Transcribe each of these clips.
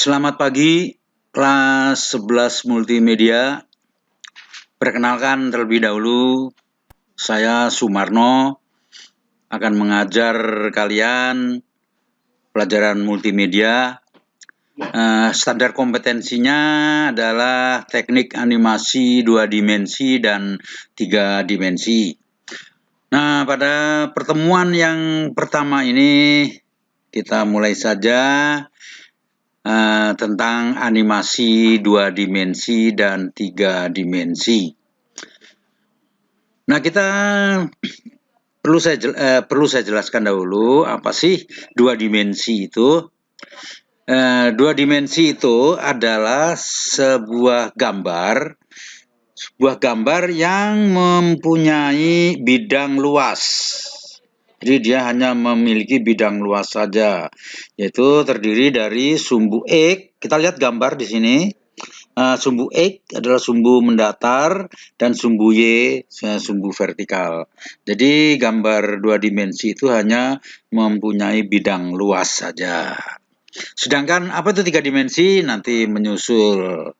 Selamat pagi, kelas 11 multimedia. Perkenalkan terlebih dahulu, saya Sumarno akan mengajar kalian pelajaran multimedia. Standar kompetensinya adalah teknik animasi 2 dimensi dan 3 dimensi. Nah, pada pertemuan yang pertama ini kita mulai saja tentang animasi 2 dimensi dan 3 dimensi. Nah, kita perlu saya jelaskan dahulu apa sih 2 dimensi itu. 2 dimensi itu adalah sebuah gambar yang mempunyai bidang luas. Jadi dia hanya memiliki bidang luas saja, yaitu terdiri dari sumbu X. Kita lihat gambar di sini. Sumbu X adalah sumbu mendatar dan sumbu Y sumbu vertikal. Jadi gambar 2 dimensi itu hanya mempunyai bidang luas saja. Sedangkan apa itu 3 dimensi? Nanti menyusul.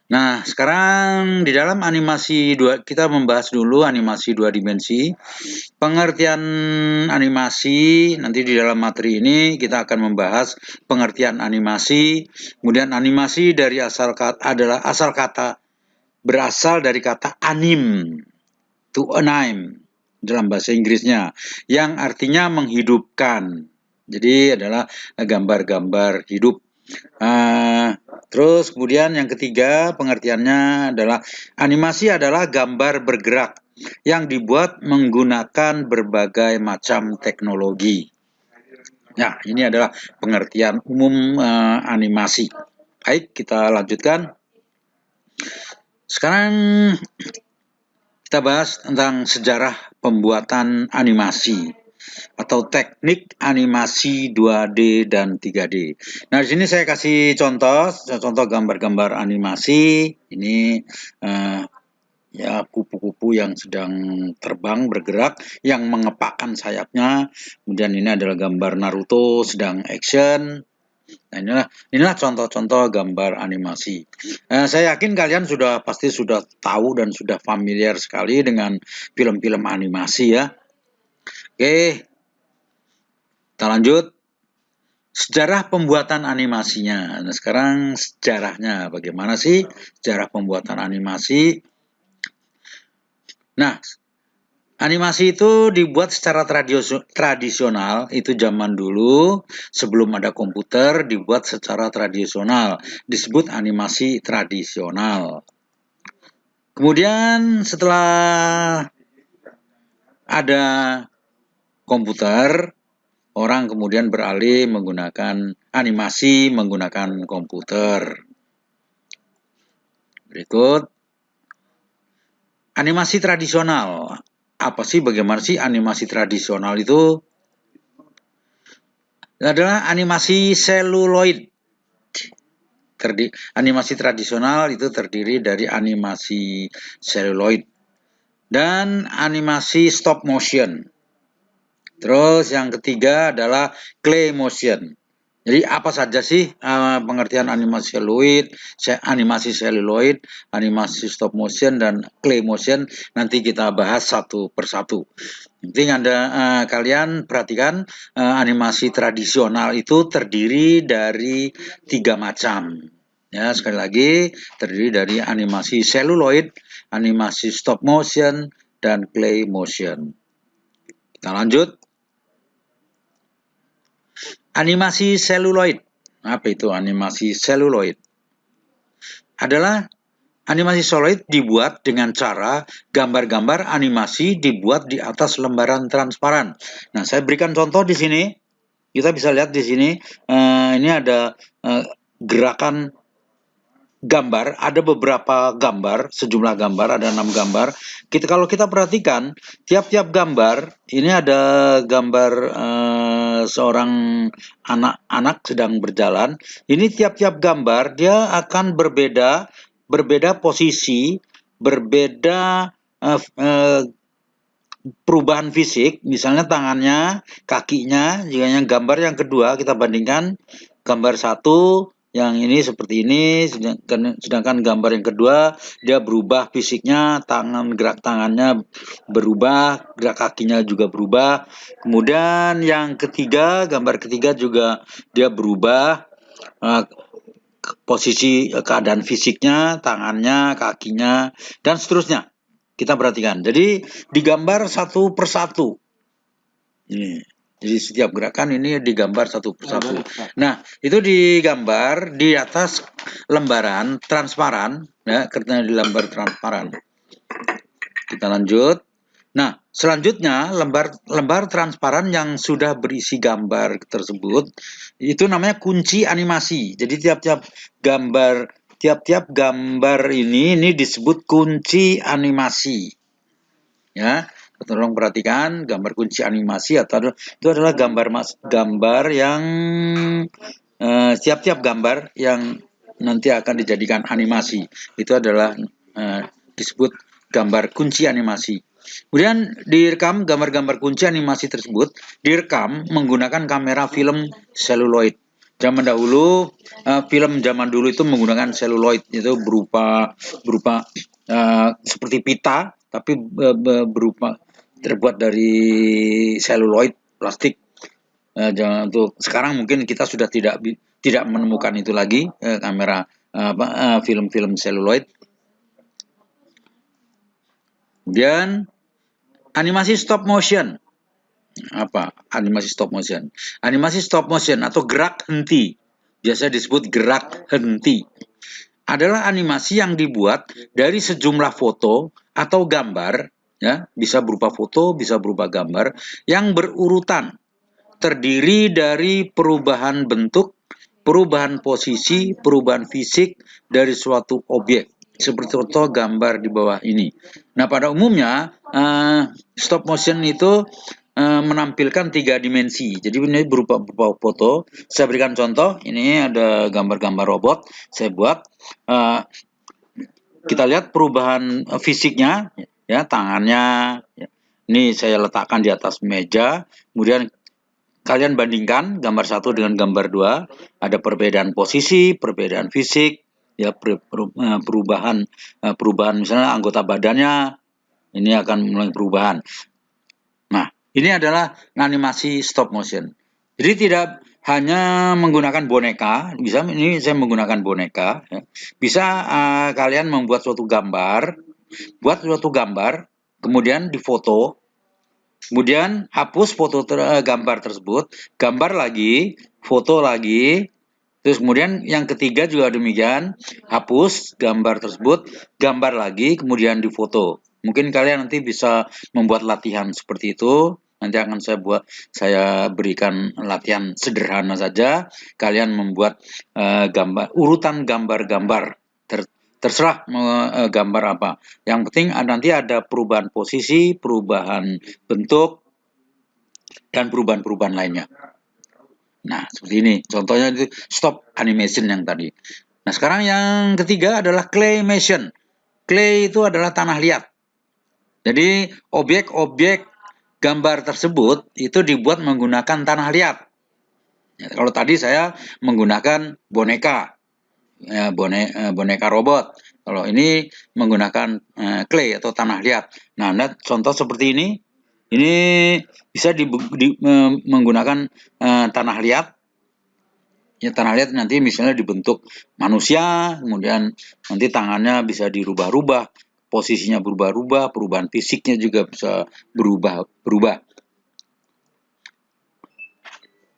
Nah, sekarang di dalam animasi kita membahas dulu animasi 2 dimensi. Pengertian animasi, nanti di dalam materi ini kita akan membahas pengertian animasi. Kemudian animasi dari berasal dari kata anim, to anime dalam bahasa Inggrisnya, yang artinya menghidupkan. Jadi adalah gambar-gambar hidup. Terus kemudian yang ketiga pengertiannya adalah animasi adalah gambar bergerak yang dibuat menggunakan berbagai macam teknologi. Nah, ini adalah pengertian umum animasi. Baik, kita lanjutkan. Sekarang kita bahas tentang sejarah pembuatan animasi atau teknik animasi 2D dan 3D. Nah, di sini saya kasih contoh gambar-gambar animasi. Ini ya kupu-kupu yang sedang terbang bergerak yang mengepakkan sayapnya. Kemudian ini adalah gambar Naruto sedang action. Nah, inilah contoh-contoh gambar animasi. Saya yakin kalian pasti sudah tahu dan sudah familiar sekali dengan film-film animasi ya. Oke, kita lanjut. Sejarah pembuatan animasinya. Nah, sekarang sejarahnya bagaimana sih sejarah pembuatan animasi? Nah, animasi itu dibuat secara tradisional, itu zaman dulu sebelum ada komputer dibuat secara tradisional, disebut animasi tradisional. Kemudian setelah ada komputer, orang kemudian beralih menggunakan animasi menggunakan komputer. Berikut animasi tradisional. Apa sih, bagaimana sih animasi tradisional itu? Adalah animasi seluloid. Animasi tradisional itu terdiri dari animasi seluloid dan animasi stop motion. Terus yang ketiga adalah clay motion. Jadi apa saja sih pengertian animasi seluloid, animasi stop motion, dan clay motion? Nanti kita bahas satu persatu. Penting kalian perhatikan animasi tradisional itu terdiri dari 3 macam. Ya, sekali lagi terdiri dari animasi seluloid, animasi stop motion, dan clay motion. Kita lanjut. Animasi seluloid. Apa itu animasi seluloid? Adalah animasi seluloid dibuat dengan cara gambar-gambar animasi dibuat di atas lembaran transparan. Nah, saya berikan contoh di sini. Kita bisa lihat di sini. Ini ada gerakan gambar, ada beberapa gambar, sejumlah gambar, ada 6 gambar. Kalau kita perhatikan, tiap-tiap gambar, ini ada gambar seorang anak-anak sedang berjalan. Ini tiap-tiap gambar dia akan berbeda posisi, berbeda perubahan fisik, misalnya tangannya, kakinya. Jika yang gambar yang kedua kita bandingkan gambar 1, Yang ini seperti ini, sedangkan gambar yang kedua dia berubah fisiknya, gerak tangannya berubah, gerak kakinya juga berubah. Kemudian yang ketiga, gambar ketiga juga dia berubah, posisi keadaan fisiknya, tangannya, kakinya, dan seterusnya. Kita perhatikan. Jadi digambar satu persatu. Ini. Jadi setiap gerakan ini digambar satu persatu. Nah, itu digambar di atas lembaran transparan, ya, karena di lembar transparan. Kita lanjut. Nah, selanjutnya lembar transparan yang sudah berisi gambar tersebut itu namanya kunci animasi. Jadi tiap-tiap gambar ini disebut kunci animasi. Ya, tolong perhatikan gambar kunci animasi atau itu adalah gambar yang tiap-tiap gambar yang nanti akan dijadikan animasi. Itu adalah disebut gambar kunci animasi. Kemudian direkam gambar-gambar kunci animasi tersebut direkam menggunakan kamera film seluloid. Zaman dahulu film zaman dulu itu menggunakan seluloid, itu berupa seperti pita tapi berupa terbuat dari seluloid plastik. Untuk sekarang mungkin kita sudah tidak menemukan itu lagi, kamera film-film seluloid. Kemudian animasi stop motion. Apa animasi stop motion? Animasi stop motion atau gerak henti, biasa disebut gerak henti, adalah animasi yang dibuat dari sejumlah foto atau gambar, ya, bisa berupa foto, bisa berupa gambar yang berurutan, terdiri dari perubahan bentuk, perubahan posisi, perubahan fisik dari suatu objek. Seperti contoh gambar di bawah ini. Nah, pada umumnya stop motion itu menampilkan 3 dimensi. Jadi ini berupa foto. Saya berikan contoh. Ini ada gambar-gambar robot. Saya buat. Kita lihat perubahan fisiknya, ya, tangannya. Ini saya letakkan di atas meja. Kemudian kalian bandingkan gambar 1 dengan gambar 2. Ada perbedaan posisi, perbedaan fisik, ya, perubahan misalnya anggota badannya. Ini akan mulai perubahan. Nah, ini adalah animasi stop motion. Jadi tidak hanya menggunakan boneka, ini saya menggunakan boneka, ya. Bisa kalian membuat suatu gambar, kemudian difoto, kemudian hapus foto gambar tersebut, gambar lagi, foto lagi, terus kemudian yang ketiga juga demikian, hapus gambar tersebut, gambar lagi, kemudian difoto. Mungkin kalian nanti bisa membuat latihan seperti itu. Nanti akan saya berikan latihan sederhana saja. Kalian membuat urutan gambar-gambar. Terserah gambar apa. Yang penting nanti ada perubahan posisi, perubahan bentuk, dan perubahan-perubahan lainnya. Nah, seperti ini. Contohnya itu stop animation yang tadi. Nah, sekarang yang ketiga adalah claymation. Clay itu adalah tanah liat. Jadi, objek-objek gambar tersebut itu dibuat menggunakan tanah liat. Ya, kalau tadi saya menggunakan boneka, ya, boneka robot. Kalau ini menggunakan clay atau tanah liat. Nah, contoh seperti ini bisa menggunakan tanah liat. Ya, tanah liat nanti misalnya dibentuk manusia, kemudian nanti tangannya bisa dirubah-rubah, posisinya berubah-ubah, perubahan fisiknya juga bisa berubah.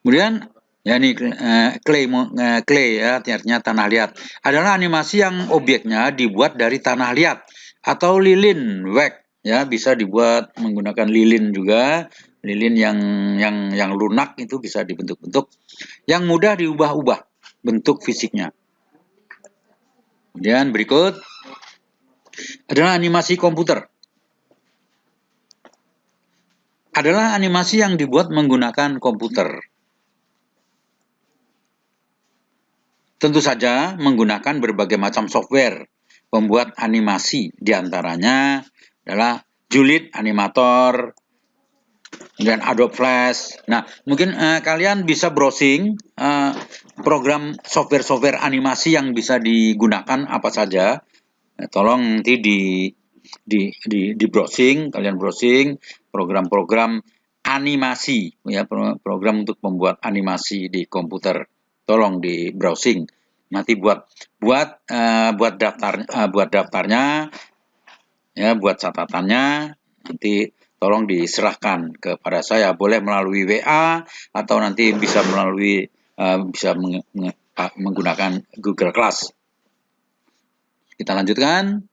Kemudian ya ini clay ya, artinya tanah liat adalah animasi yang objeknya dibuat dari tanah liat atau lilin wax, ya, bisa dibuat menggunakan lilin juga. Lilin yang lunak itu bisa dibentuk-bentuk, yang mudah diubah-ubah bentuk fisiknya. Kemudian berikut adalah animasi komputer. Adalah animasi yang dibuat menggunakan komputer. Tentu saja menggunakan berbagai macam software pembuat animasi, diantaranya adalah Julid Animator, kemudian Adobe Flash. Nah, mungkin kalian bisa browsing program software-software animasi yang bisa digunakan apa saja. Tolong nanti di browsing, kalian browsing program-program animasi, ya, program untuk membuat animasi di komputer. Tolong di browsing. Nanti buat daftarnya, ya, buat catatannya. Nanti tolong diserahkan kepada saya, boleh melalui WA atau nanti bisa melalui menggunakan Google Class. Kita lanjutkan.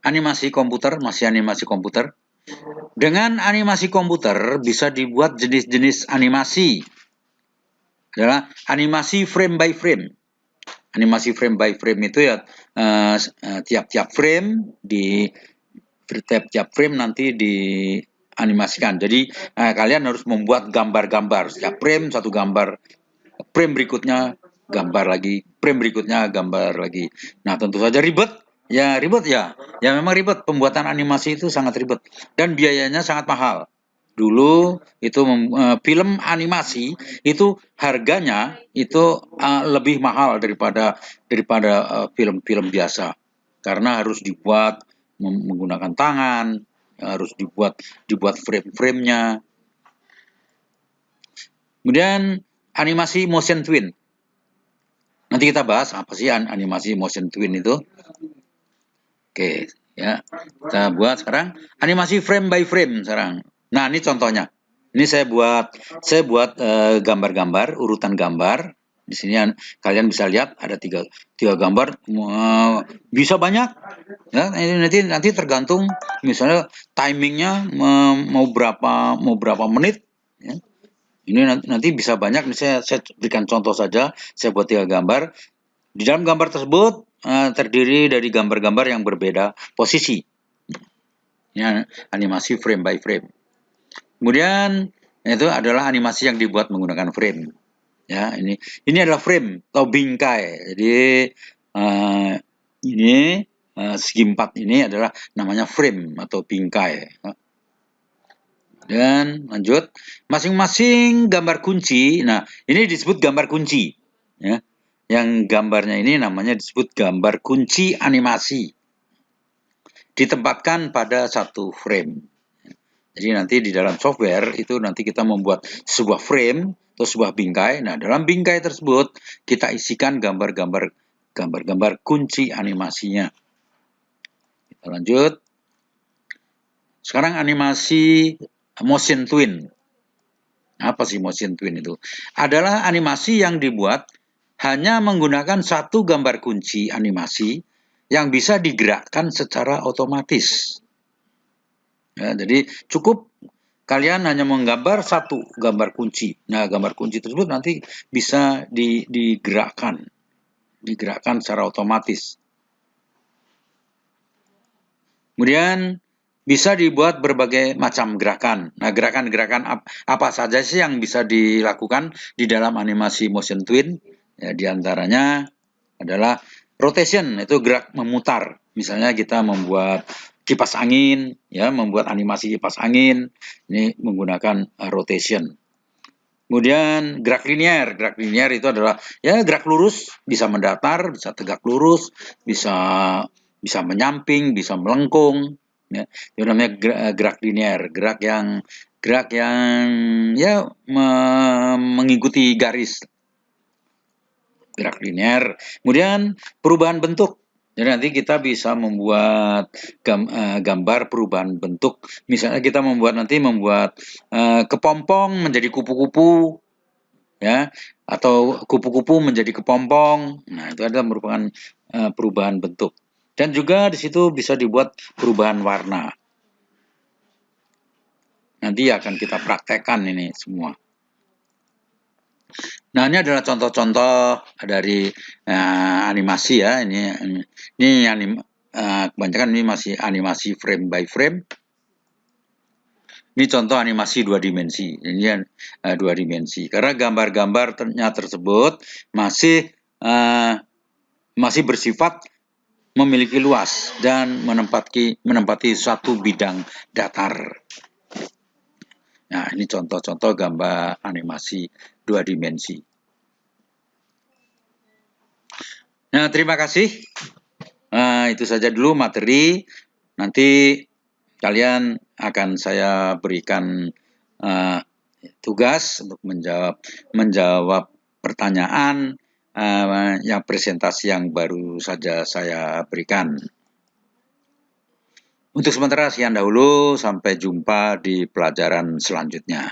Animasi komputer, masih animasi komputer. Dengan animasi komputer bisa dibuat jenis-jenis animasi. Adalah animasi frame by frame. Animasi frame by frame itu ya tiap-tiap frame tiap frame nanti dianimasikan. Jadi kalian harus membuat gambar-gambar. Setiap frame satu gambar. Frame berikutnya gambar lagi. Frame berikutnya gambar lagi. Nah, tentu saja ribet. Ya ribet ya. Ya memang ribet. Pembuatan animasi itu sangat ribet. Dan biayanya sangat mahal. Dulu itu film animasi itu harganya itu lebih mahal daripada film-film biasa. Karena harus dibuat menggunakan tangan, harus dibuat frame-framenya. Kemudian animasi motion twin. Nanti kita bahas apa sih animasi motion twin itu. Oke, ya. Kita buat sekarang animasi frame by frame sekarang. Nah, ini contohnya. Ini saya buat gambar-gambar, urutan gambar. Di sini kalian bisa lihat ada tiga gambar, bisa banyak. Ya, nanti tergantung misalnya timingnya mau berapa menit. Ya. Ini nanti bisa banyak. Misalnya saya berikan contoh saja. Saya buat 3 gambar. Di dalam gambar tersebut terdiri dari gambar-gambar yang berbeda posisi. Ini animasi frame by frame. Kemudian itu adalah animasi yang dibuat menggunakan frame. Ya, ini adalah frame atau bingkai. Jadi ini segi 4 ini adalah namanya frame atau bingkai. Dan lanjut, masing-masing gambar kunci. Nah, ini disebut gambar kunci. Ya. Yang gambarnya ini namanya disebut gambar kunci animasi. Ditempatkan pada satu frame. Jadi nanti di dalam software itu nanti kita membuat sebuah frame atau sebuah bingkai. Nah, dalam bingkai tersebut kita isikan gambar-gambar kunci animasinya. Kita lanjut. Sekarang animasi motion twin. Apa sih motion twin itu? Adalah animasi yang dibuat hanya menggunakan satu gambar kunci animasi yang bisa digerakkan secara otomatis. Ya, jadi cukup kalian hanya menggambar satu gambar kunci. Nah, gambar kunci tersebut nanti bisa digerakkan secara otomatis. Kemudian bisa dibuat berbagai macam gerakan. Nah, gerakan-gerakan apa saja sih yang bisa dilakukan di dalam animasi motion twin? Ya, di antaranya adalah rotation, itu gerak memutar. Misalnya kita membuat kipas angin, ya, membuat animasi kipas angin, ini menggunakan rotation. Kemudian gerak linear itu adalah ya gerak lurus, bisa mendatar, bisa tegak lurus, bisa menyamping, bisa melengkung. Ya, itu namanya gerak linear, gerak yang ya mengikuti garis. Gerak linear. Kemudian perubahan bentuk. Jadi nanti kita bisa membuat gambar perubahan bentuk. Misalnya kita membuat kepompong menjadi kupu-kupu, ya, atau kupu-kupu menjadi kepompong. Nah, itu adalah merupakan perubahan bentuk. Dan juga di situ bisa dibuat perubahan warna. Nanti akan kita praktekkan ini semua. Nah, ini adalah contoh-contoh dari animasi ya. Kebanyakan ini masih animasi frame by frame. Ini contoh animasi 2 dimensi. Ini 2 dimensi. Karena gambar-gambarnya tersebut masih bersifat memiliki luas dan menempati suatu bidang datar. Nah, ini contoh-contoh gambar animasi 2 dimensi. Nah, terima kasih. Itu saja dulu materi. Nanti kalian akan saya berikan tugas untuk menjawab pertanyaan yang presentasi yang baru saja saya berikan. Untuk sementara sekian dahulu, sampai jumpa di pelajaran selanjutnya.